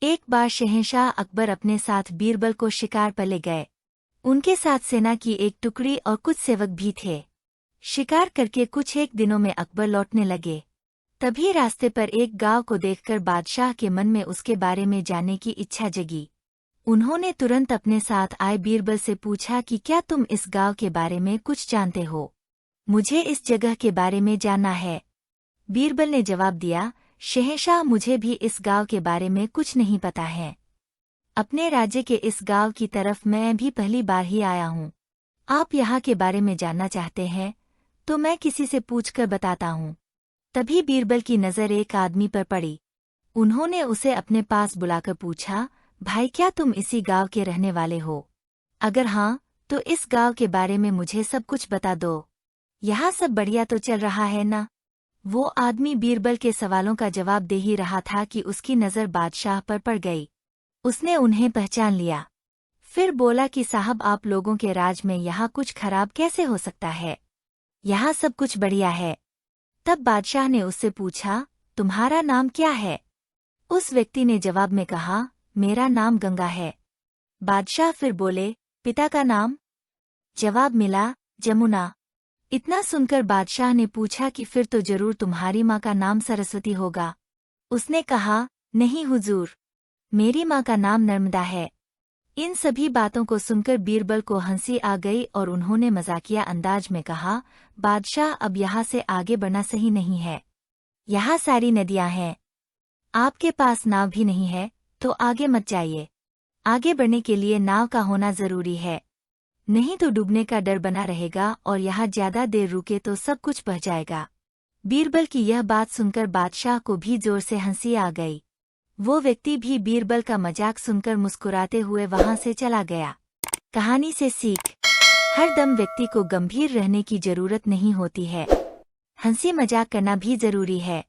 एक बार शहंशाह अकबर अपने साथ बीरबल को शिकार पर ले गए। उनके साथ सेना की एक टुकड़ी और कुछ सेवक भी थे। शिकार करके कुछ एक दिनों में अकबर लौटने लगे। तभी रास्ते पर एक गांव को देखकर बादशाह के मन में उसके बारे में जानने की इच्छा जगी। उन्होंने तुरंत अपने साथ आए बीरबल से पूछा कि क्या तुम इस गांव के बारे में कुछ जानते हो? मुझे इस जगह के बारे में जानना है। बीरबल ने जवाब दिया, शहंशाह, मुझे भी इस गांव के बारे में कुछ नहीं पता है। अपने राज्य के इस गांव की तरफ मैं भी पहली बार ही आया हूँ। आप यहाँ के बारे में जानना चाहते हैं तो मैं किसी से पूछकर बताता हूँ। तभी बीरबल की नज़र एक आदमी पर पड़ी। उन्होंने उसे अपने पास बुलाकर पूछा, भाई, क्या तुम इसी गांव के रहने वाले हो? अगर हाँ, तो इस गांव के बारे में मुझे सब कुछ बता दो। यहाँ सब बढ़िया तो चल रहा है ना? वो आदमी बीरबल के सवालों का जवाब दे ही रहा था कि उसकी नज़र बादशाह पर पड़ गई। उसने उन्हें पहचान लिया। फिर बोला कि साहब, आप लोगों के राज में यहाँ कुछ खराब कैसे हो सकता है? यहाँ सब कुछ बढ़िया है। तब बादशाह ने उससे पूछा, तुम्हारा नाम क्या है? उस व्यक्ति ने जवाब में कहा, मेरा नाम गंगा है। बादशाह फिर बोले, पिता का नाम? जवाब मिला, जमुना। इतना सुनकर बादशाह ने पूछा कि फिर तो जरूर तुम्हारी माँ का नाम सरस्वती होगा। उसने कहा, नहीं हुजूर, मेरी माँ का नाम नर्मदा है। इन सभी बातों को सुनकर बीरबल को हंसी आ गई और उन्होंने मजाकिया अंदाज में कहा, बादशाह, अब यहाँ से आगे बढ़ना सही नहीं है। यहाँ सारी नदियाँ हैं। आपके पास नाव भी नहीं है तो आगे मत जाइए। आगे बढ़ने के लिए नाव का होना जरूरी है, नहीं तो डूबने का डर बना रहेगा और यहाँ ज्यादा देर रुके तो सब कुछ बह जाएगा। बीरबल की यह बात सुनकर बादशाह को भी जोर से हंसी आ गई। वो व्यक्ति भी बीरबल का मजाक सुनकर मुस्कुराते हुए वहां से चला गया। कहानी से सीख, हर दम व्यक्ति को गंभीर रहने की जरूरत नहीं होती है। हंसी मजाक करना भी जरूरी है।